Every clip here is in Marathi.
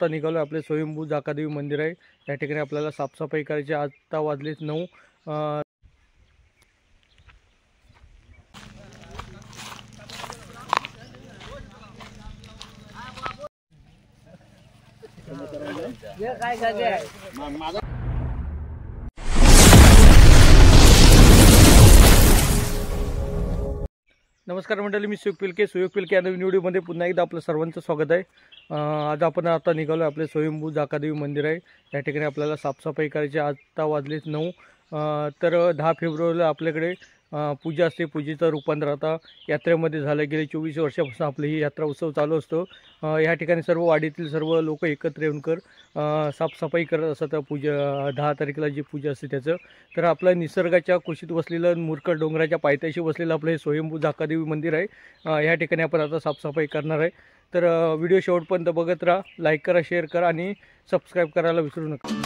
आत्ता निघालो आपले स्वयंभू जाकादेवी मंदिर आहे। या ठिकाणी आपल्याला साफसफाई करायची। आता वाजलेत 9। नमस्कार मंडळी, मी सुयोग पिलके या नवीन व्हिडिओमध्ये पुन्हा एकदा आपलं सर्वांचं स्वागत आहे। आज आपण आता निघालो आपले स्वयंभू जाकादेवी मंदिर आहे। या ठिकाणी आपल्याला साफसफाई करायची। आता वाजलेत 9। तर 10 फेब्रुवारीला आपल्याकडे पूजा असते। पूजेचं रूपांतर आता यात्रेमध्ये झालं। गेले 24 वर्षापासून आपली ही यात्रा उत्सव चालू असतो। या ठिकाणी सर्व वाडीतील सर्व लोक एकत्र येऊन साफसफाई करत असतात। पूजा 10 तारखेला जी पूजा असते त्याचं। तर आपलं निसर्गाच्या कुशीत वसलेलं मुरकड डोंगराच्या पायथ्याशी वसलेलं आपलं हे स्वयंभू जाकादेवी मंदिर आहे। या ठिकाणी आपण आता साफसफाई करणार आहे। तर व्हिडिओ शेवटपर्यंत बघत राहा। लाईक करा, शेअर करा आणि सबस्क्राईब करायला विसरू नका।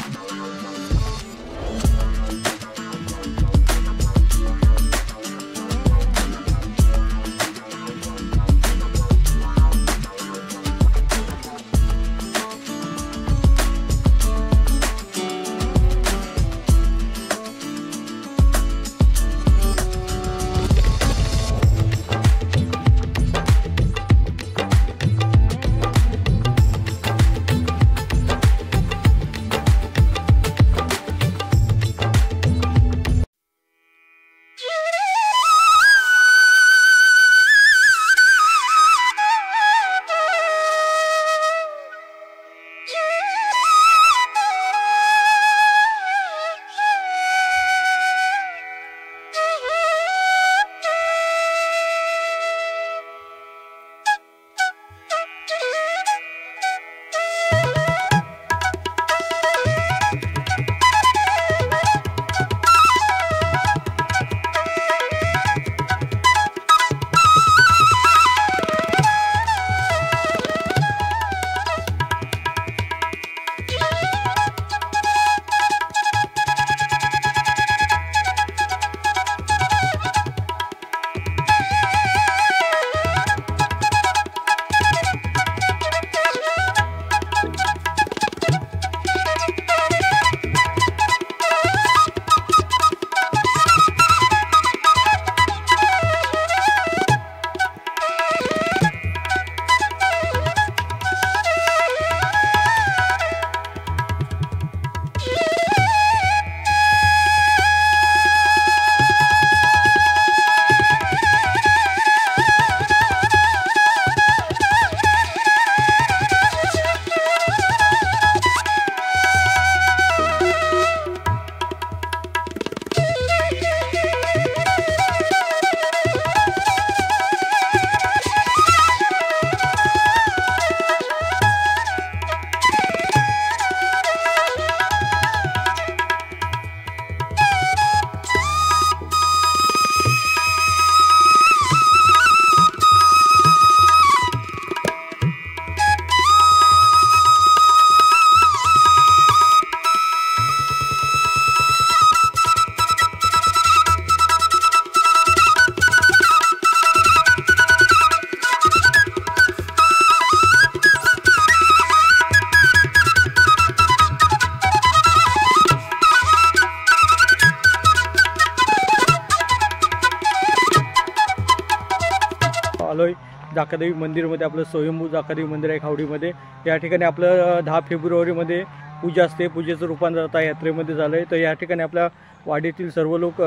आलोय जाकादेवी मंदिरमध्ये। आपलं स्वयंभू जाकादेवी मंदिर आहे खावडीमध्ये। या ठिकाणी आपलं 10 फेब्रुवारीमध्ये पूजा असते। पूजेचं रूपांतर आता यात्रेमध्ये झालं आहे। तर या ठिकाणी आपल्या वाडीतील सर्व लोक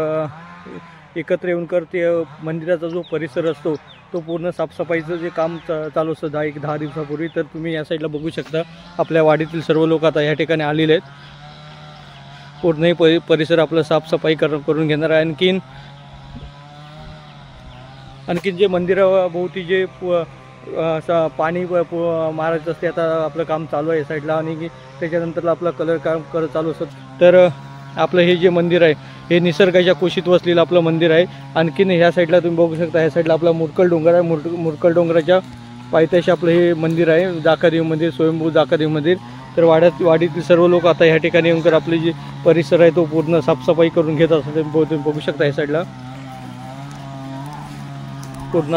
एकत्र येऊन ते मंदिराचा जो परिसर असतो तो पूर्ण साफसफाईचं जे काम चालू असतं 10 दिवसापूर्वी। तर तुम्ही या साईडला बघू शकता आपल्या वाडीतील सर्व लोक आता या ठिकाणी आलेले आहेत। पूर्ण परिसर आपलं साफसफाई करून घेणार आहे। आणखीन जे मंदिराभोवती जे पाणी मारायचं असते आता आपलं काम चालू आहे साईडला। आणि त्याच्यानंतर आपलं कलर काम चालू असतं। तर आपलं हे जे मंदिर आहे हे निसर्गाच्या कुशीत वसलेलं आपलं मंदिर आहे। आणखीन ह्या साईडला तुम्ही बघू शकता, ह्या साईडला आपला मुरकड डोंगर आहे। मुरकड डोंगराच्या पायथ्याशी आपलं हे मंदिर आहे, जाकादेवी मंदिर, स्वयंभू जाकादेवी मंदिर। तर वाडीतील सर्व लोक आता ह्या ठिकाणी येऊन आपले जे परिसर आहे तो पूर्ण साफसफाई करून घेत असतात। तुम्ही बघू शकता ह्या साईडला पूर्ण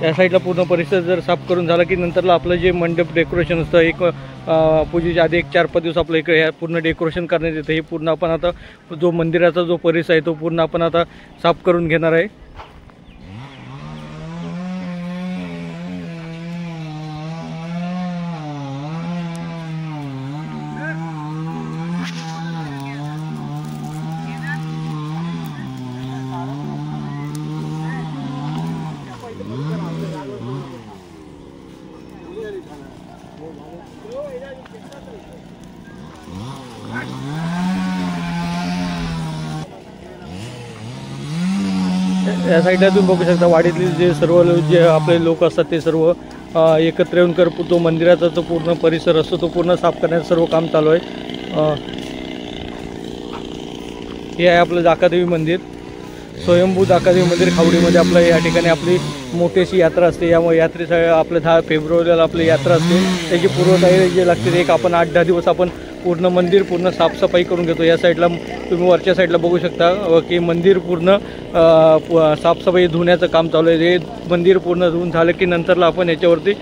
या साईडला पूर्ण परिसर जर साफ करून झाला की नंतरला आपलं जे मंडप डेकोरेशन असतं एक पूजेच्या आधी एक 4-5 दिवस आपलं इकडे पूर्ण डेकोरेशन करण्यात येतं. हे पूर्ण आपण आता जो मंदिराचा जो परिसर आहे तो पूर्ण आपण आता साफ करून घेणार आहे. या साईडला तुम्ही बघू शकता वाडीतले जे सर्व जे आपले लोक असतात ते सर्व एकत्र येऊन तो मंदिराचा जो पूर्ण परिसर असतो तो पूर्ण साफ करण्याचं सर्व काम चालू आहे. हे आहे आपलं जाकादेवी मंदिर, स्वयंभू जाकादेवी मंदिर खावडीमध्ये. आपलं या ठिकाणी आपली मोठी अशी यात्रा असते. यामुळे यात्रेसाठी आपलं 10 फेब्रुवारीला आपली यात्रा असते. त्याची पूर्वतयारी जे लागते एक आपण 8-10 दिवस आपण पूर्ण मंदिर पूर्ण साफसफाई करून घेतो. या साईडला तुम्ही वरच्या साईडला बघू शकता की मंदिर पूर्ण साफसफाई धुण्याचं काम चालू आहे. हे मंदिर पूर्ण धुवून झालं की नंतरला आपण याच्यावरती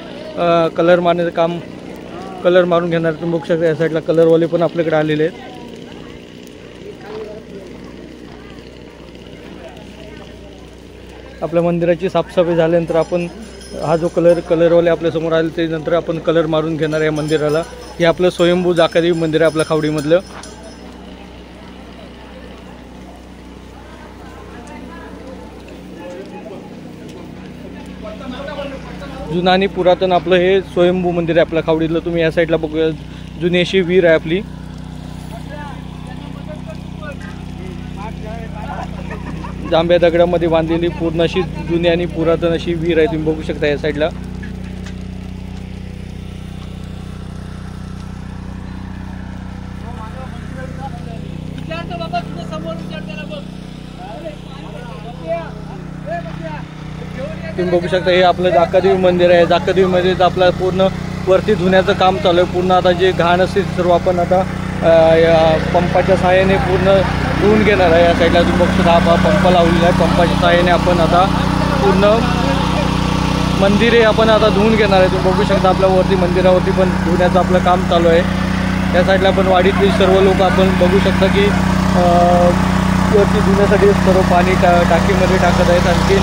कलर मारण्याचं काम कलर मारून घेणार. तुम्ही बघू शकता या साईडला कलरवाले पण आपल्याकडे आलेले आहेत. आपल्या मंदिराची साफसफाई झाल्यानंतर आपण हा जो कलरवाले आपल्यासमोर आले ते नंतर आपण कलर मारून घेणार आहे मंदिराला. हे आपलं स्वयंभू जाकादेवी मंदिर आहे आपल्या खावडीमधलं. जुनं आणि पुरातन आपलं हे स्वयंभू मंदिर आहे आपल्या खावडीतलं. तुम्ही या साईडला बघूया जुनी अशी विहीर आहे आपली. जांभ्या दगडामध्ये बांधलेली पूर्ण अशी जुनी आणि पुरातन अशी विहीर आहे. तुम्ही बघू शकता या साईडला. तुम्ही बघू शकता हे आपलं जाकादेवी मंदिर आहे. जाकादेवी मंदिर आपला पूर्ण वरती धुण्याचं काम चालू आहे. पूर्ण आता जे घाण असते सर्व आपण आता पंपाच्या सहाय्याने पूर्ण धुवून घेणार आहे. या साईडला तुम्ही बघू शकता हा पंप लावलेला आहे. पंपाच्या सहाय्याने आपण आता पूर्ण मंदिरे आपण आता धुवून घेणार आहे. तुम्ही बघू शकता आपल्या वरती मंदिरावरती पण धुण्याचं आपलं काम चालू आहे. त्या साईडला पण वाडीतली सर्व लोक आपण बघू शकता की वरती धुण्यासाठी सर्व पाणी टाकीमध्ये टाकत आहेत. आणखी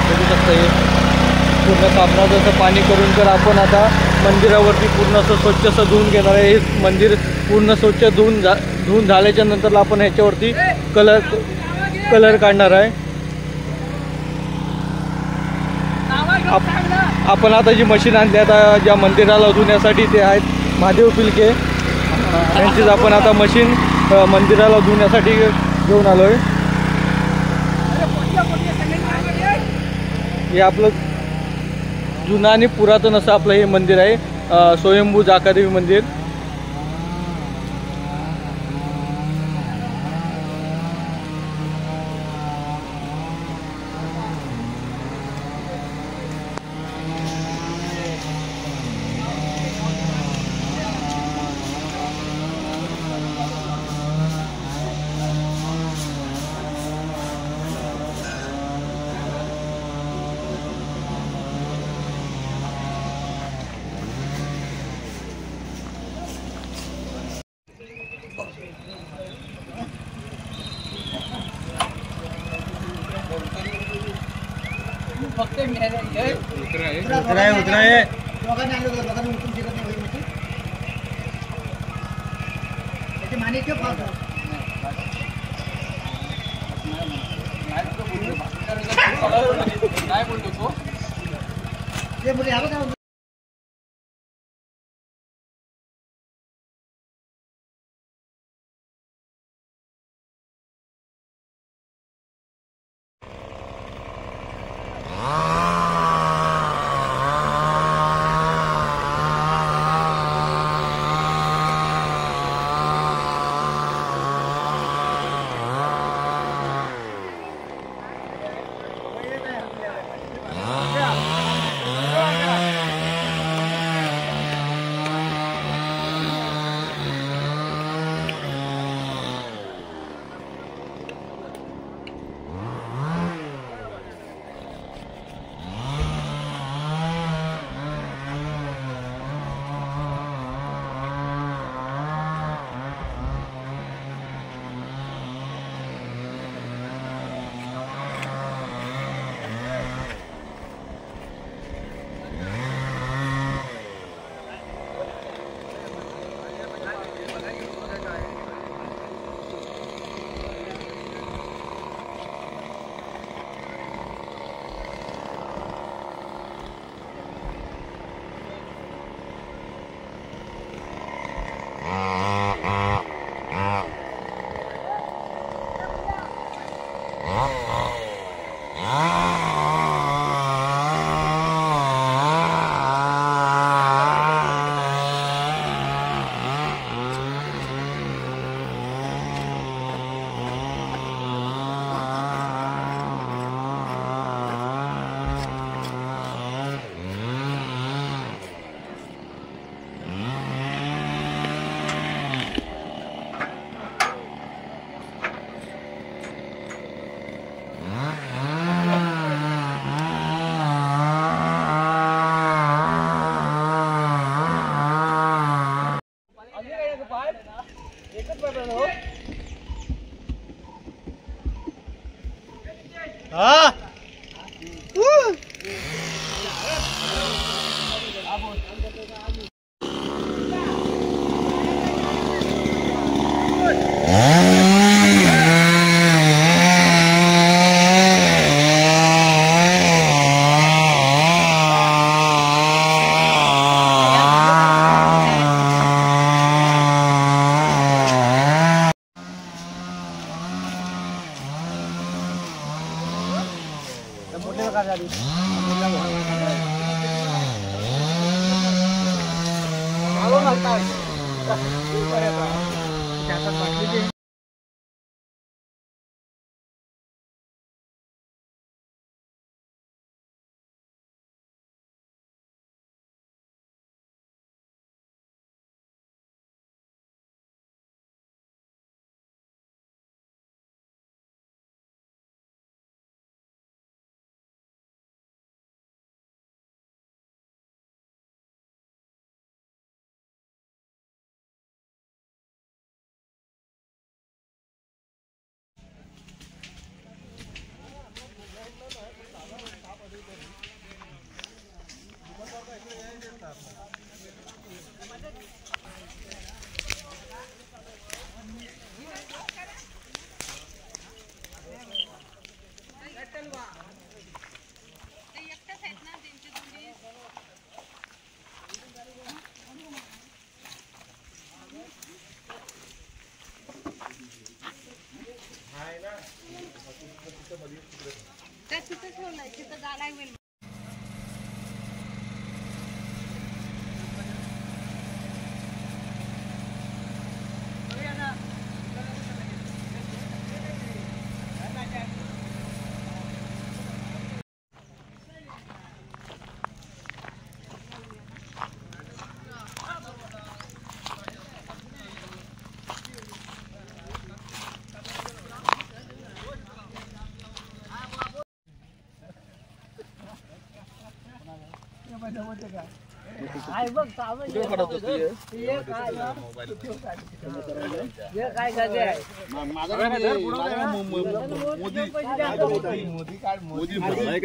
बघू शकता हे पूर्ण साबणाचं असं पाणी करून तर आपण आता मंदिरावरती पूर्ण असं स्वच्छ असं धुवून घेणार आहे. हे मंदिर पूर्ण स्वच्छ धुवून झाल्याच्या नंतर आपण ह्याच्यावरती कलर काढणार आहे. आपण आता जी मशीन आणली आता ज्या मंदिराला धुण्यासाठी ते आहेत महादेव पिलके यांचीच आपण आता मशीन मंदिराला धुण्यासाठी घेऊन आलो आहे. हे आपलं जुनं आणि पुरातन असं आपलं हे मंदिर आहे स्वयंभू जाकादेवी मंदिर.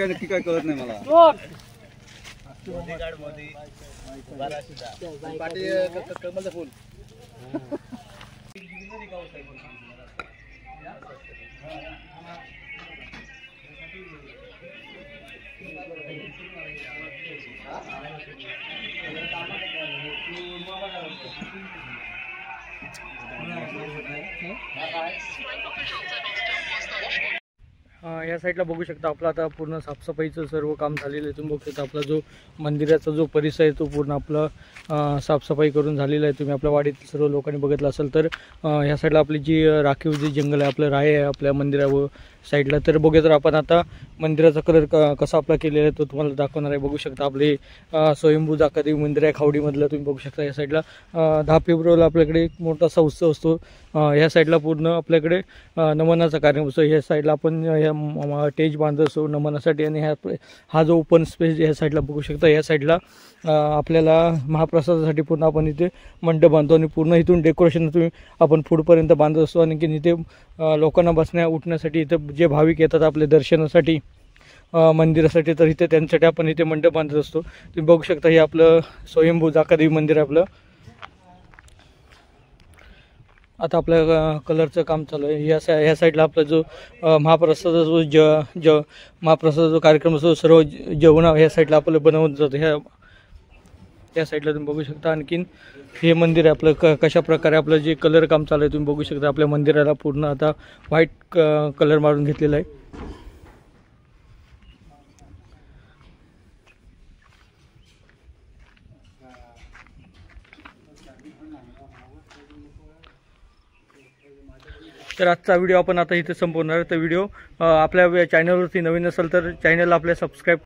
नक्की काय कळत नाही मला. फुल या साईडला बघू शकता आपला आता पूर्ण साफसफाईचं सर्व काम झालेलं आहे. तुम्ही बघू शकता आपला जो मंदिराचा जो परिसर आहे तो पूर्ण आपला साफसफाई करून झालेला आहे. तुम्ही आपल्या वाडीतील सर्व लोकांनी बघितलं असेल तर या साईडला आपली जी राखीव जी जंगल आहे आपलं राय आहे आपल्या मंदिरावर साईडला. तर बघूया तर आपण आता मंदिराचा कलर कसा आपला केलेला आहे तो तुम्हाला दाखवणार आहे. बघू शकता आपले स्वयंभू जाकादेवी मंदिर आहे खावडीमधलं. तुम्ही बघू शकता या साईडला 10 फेब्रुवारीला आपल्याकडे एक मोठासा उत्सव असतो. ह्या साईडला पूर्ण आपल्याकडे नमनाचा कार्यक्रम असतो. ह्या साईडला आपण ह्या टेज बांधत असतो नमनासाठी. आणि हा जो ओपन स्पेस ह्या साईडला बघू शकता ह्या साईडला आपल्याला महाप्रसादासाठी पूर्ण आपण इथे मंडप बांधतो आणि पूर्ण इथून डेकोरेशन तुम्ही आपण पुढपर्यंत बांधत असतो. आणि की इथे लोकांना बसण्या उठण्यासाठी इथं जे भाविक येतात आपल्या दर्शनासाठी मंदिरासाठी तर इथे त्यांच्यासाठी आपण इथे मंडप बांधत असतो. तुम्ही बघू शकता हे आपलं स्वयंभू जाकादेवी मंदिर आहे आपलं. आता आपल्या कलरचं काम चालू आहे. ह्या साईडला आपला जो महाप्रसादाचा जो महाप्रसादाचा जो कार्यक्रम असतो सर्व जेवण ह्या साईडला आपलं बनवलं जातं. ह्या साईडला तुम्ही बघू शकता. आणखीन हे मंदिर आहे आपलं कशा प्रकारे आपलं जे कलर काम चालू आहे तुम्ही बघू शकता. आपल्या मंदिराला पूर्ण आता व्हाईट कलर मारून घेतलेला आहे. तर आजचा व्हिडिओ आपण आता इथे संपवणार आहे. तर व्हिडिओ आपल्या चॅनलवरती नवीन असेल तर चॅनलला आपल्या सबस्क्राईब